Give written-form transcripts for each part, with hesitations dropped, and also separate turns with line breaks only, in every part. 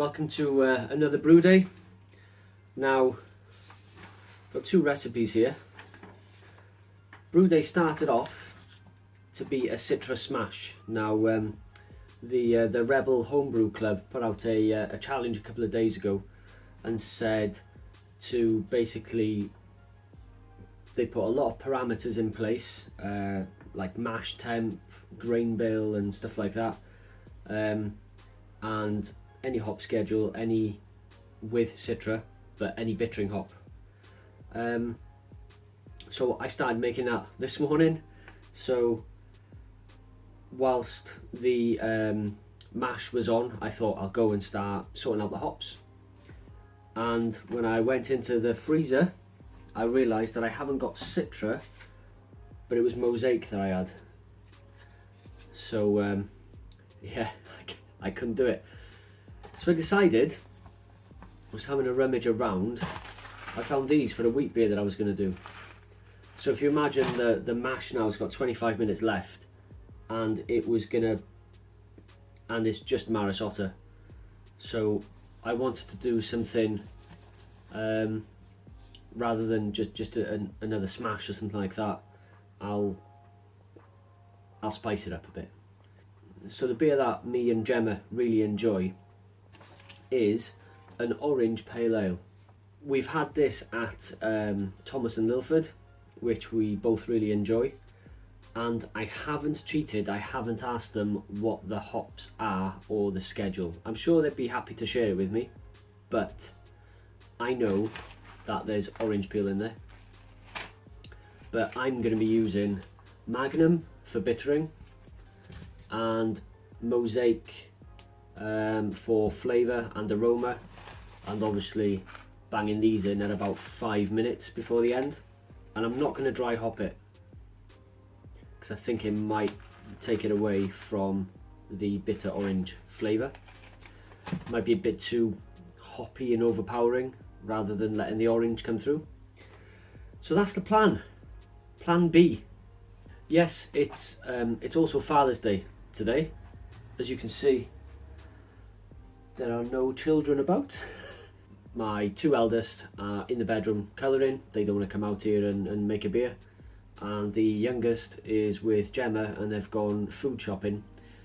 Welcome to another brew day. Now, got two recipes here. Brew day started off to be a citrus smash. Now, the Rebel Homebrew Club put out a challenge a couple of days ago and said to basically, they put a lot of parameters in place, like mash temp, grain bill and stuff like that, and any hop schedule, any with Citra, but any bittering hop. So I started making that this morning. So whilst the mash was on, I thought I'll go and start sorting out the hops. And when I went into the freezer, I realised that I haven't got Citra, but it was Mosaic that I had. So yeah, I couldn't do it. So I decided, I was having a rummage around, I found these for the wheat beer that I was going to do. So if you imagine the mash now has got 25 minutes left, and it was gonna, and it's just Maris Otter. So I wanted to do something, rather than just another smash or something like that. I'll spice it up a bit. So the beer that me and Gemma really enjoy is an orange pale ale. We've had this at Thomas and Lilford, which we both really enjoy, and I haven't cheated. I haven't asked them what the hops are or the schedule. I'm sure they'd be happy to share it with me, but I know that there's orange peel in there. But I'm going to be using Magnum for bittering and Mosaic for flavour and aroma, and obviously banging these in at about 5 minutes before the end. And I'm not going to dry hop it because I think it might take it away from the bitter orange flavour. Might be a bit too hoppy and overpowering rather than letting the orange come through. So that's the plan. Plan B. Yes, it's also Father's Day today. As you can see, there are no children about. My two eldest are in the bedroom colouring. They don't want to come out here and make a beer. And the youngest is with Gemma, and they've gone food shopping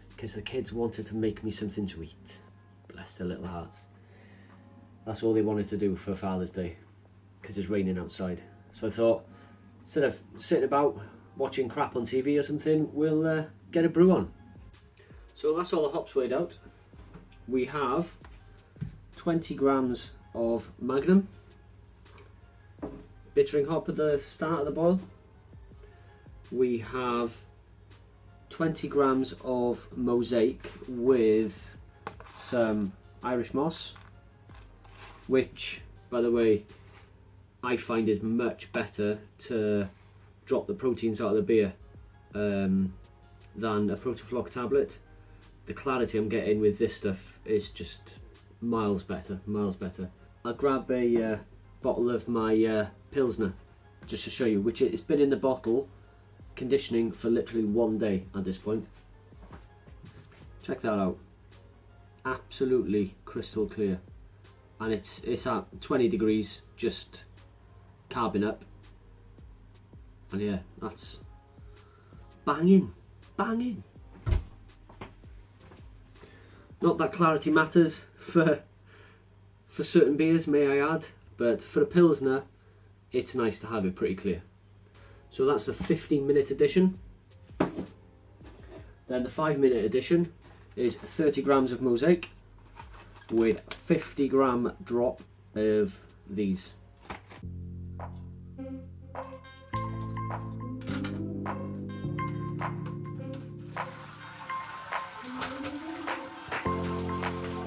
because the kids wanted to make me something to eat. Bless their little hearts. That's all they wanted to do for Father's Day because it's raining outside. So I thought, instead of sitting about watching crap on TV or something, we'll get a brew on. So that's all the hops weighed out. We have 20 grams of Magnum, bittering hop at the start of the boil. We have 20 grams of Mosaic with some Irish moss, which, by the way, I find is much better to drop the proteins out of the beer than a Protafloc tablet. The clarity I'm getting with this stuff is just miles better, miles better. I'll grab a bottle of my Pilsner just to show you, which it's been in the bottle conditioning for literally 1 day at this point. Check that out. Absolutely crystal clear. And it's at 20 degrees, just carbon up. And yeah, that's banging, banging. Not that clarity matters for certain beers, may I add, but for a Pilsner, it's nice to have it pretty clear. So that's the 15-minute edition. Then the 5-minute edition is 30 grams of Mosaic with 50 gram drop of these.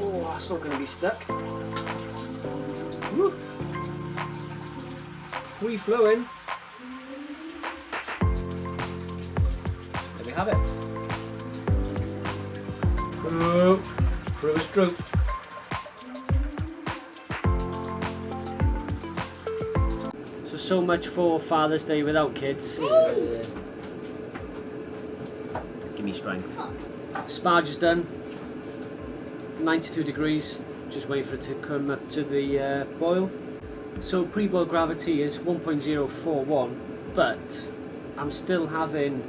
Oh, that's not going to be stuck. Woo. Free flowing. There we have it. Brew is true. So much for Father's Day without kids. Give me strength. Sparge is done. 92 degrees. just waiting for it to come up to the boil. So pre-boil gravity is 1.041, but I'm still having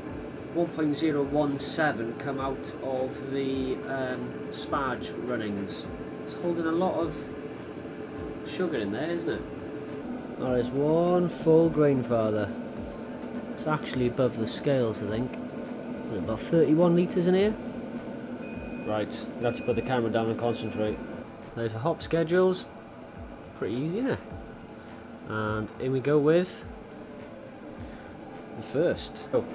1.017 come out of the sparge runnings. It's holding a lot of sugar in there, isn't it? Oh, there's one full Grainfather. It's actually above the scales, I think. About 31 litres in here. Right, you have to put the camera down and concentrate. There's the hop schedules. Pretty easy, isn't it? And in we go with the first. Oh.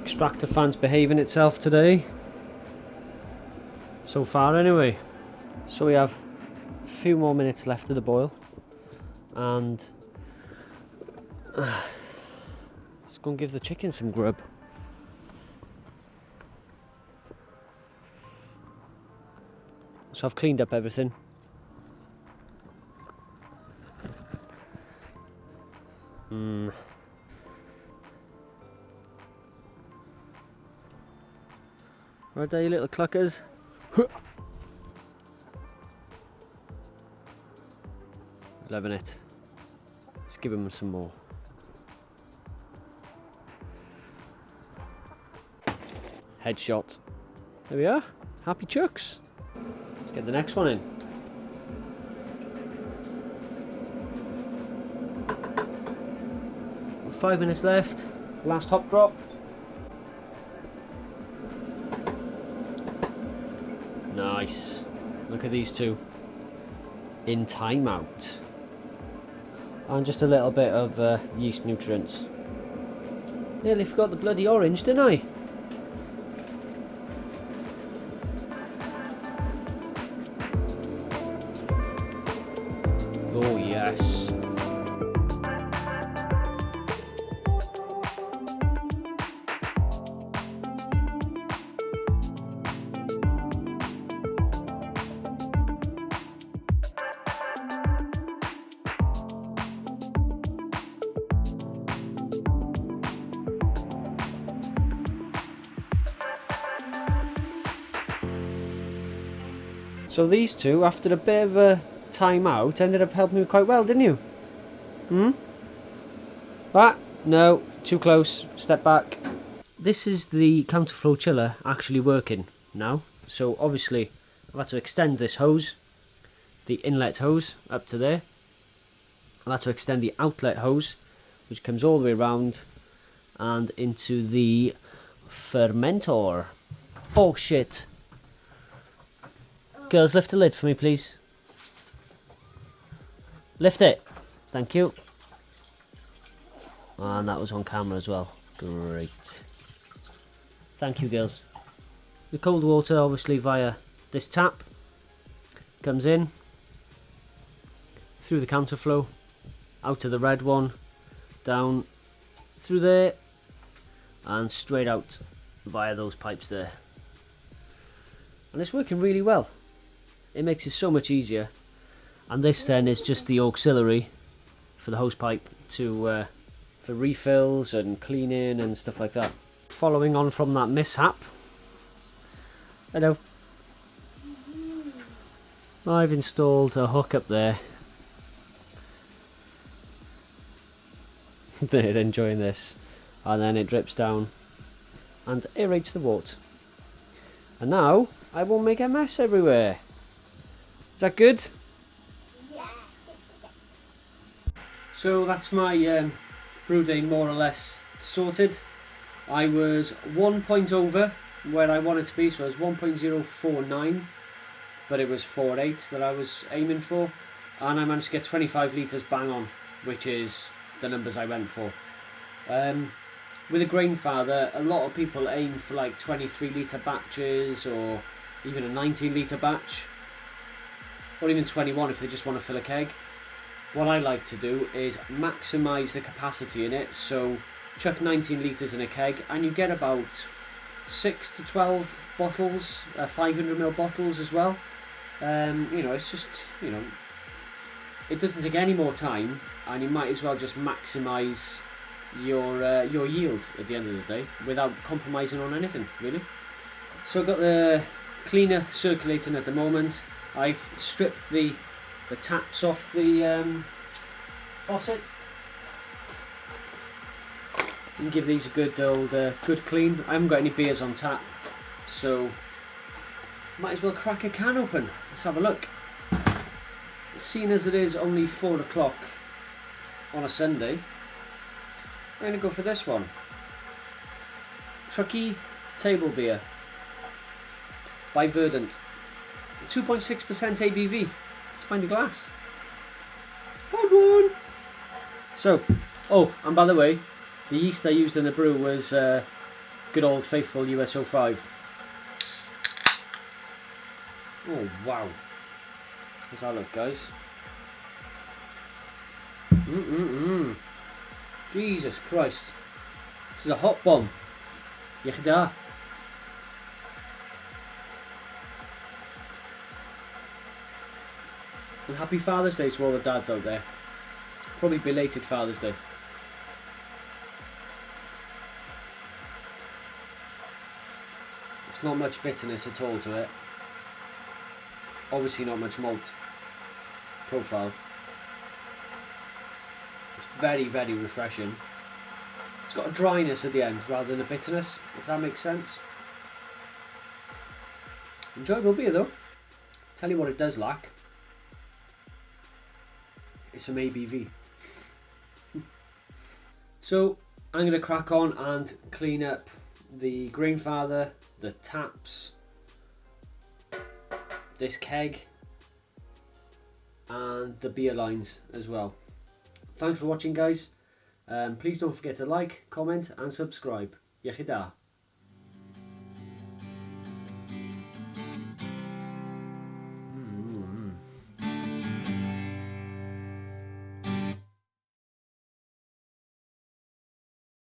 Extractor fan's behaving itself today. So far anyway. So we have a few more minutes left of the boil. And let's go and give the chicken some grub. So I've cleaned up everything. Right there, you little cluckers. Loving it. Let's give them some more. Headshot. There we are. Happy chucks. Let's get the next one in. Got 5 minutes left. Last hop drop. Nice. Look at these two. In timeout. And just a little bit of yeast nutrients. Nearly forgot the bloody orange, didn't I? Oh yes. So these two, after a bit of a time out, ended up helping me quite well, didn't you? Ah, no, too close, step back. This is the counterflow chiller actually working now. So obviously I've had to extend this hose, the inlet hose up to there. I've had to extend the outlet hose, which comes all the way around and into the fermentor. Oh shit. Girls, lift the lid for me, please. Lift it. Thank you. And that was on camera as well. Great. Thank you, girls. The cold water, obviously via this tap, comes in through the counterflow, out to the red one, down through there, and straight out via those pipes there. And it's working really well. It makes it so much easier. And this then is just the auxiliary for the hose pipe to for refills and cleaning and stuff like that. Following on from that mishap, hello, I've installed a hook up there. They're enjoying this, and then it drips down and aerates the wort. And now I won't make a mess everywhere. Is that good? Yeah. So that's my Brewday more or less sorted. I was 1 point over where I wanted to be, so I was 1.049, but it was 4.8 that I was aiming for, and I managed to get 25 litres bang on, which is the numbers I went for. With a Grainfather, a lot of people aim for like 23 litre batches, or even a 19 litre batch, or even 21 if they just want to fill a keg. What I like to do is maximise the capacity in it, so chuck 19 litres in a keg and you get about 6 to 12 bottles, 500ml bottles as well. You know, it's just, you know, it doesn't take any more time, and you might as well just maximise your yield at the end of the day without compromising on anything really. So I've got the cleaner circulating at the moment. I've stripped the taps off the faucet and give these a good old good clean. I haven't got any beers on tap, so might as well crack a can open. Let's have a look. Seeing as it is only 4 o'clock on a Sunday, I'm going to go for this one. Truckee Table Beer by Verdant. 2.6% ABV. Let's find a glass. Found one! So, oh, and by the way, the yeast I used in the brew was good old faithful US-05. Oh, wow. How's that look, guys? Jesus Christ. This is a hot bomb. Iechyd. And happy Father's Day to all the dads out there. Probably belated Father's Day. It's not much bitterness at all to it. Obviously not much malt profile. It's very, very refreshing. It's got a dryness at the end rather than a bitterness, if that makes sense. Enjoyable beer though. Tell you what it does lack. It's some ABV. So I'm going to crack on and clean up the Grainfather, the taps, this keg and the beer lines as well. Thanks for watching, guys. Please don't forget to like, comment and subscribe. Iechyd.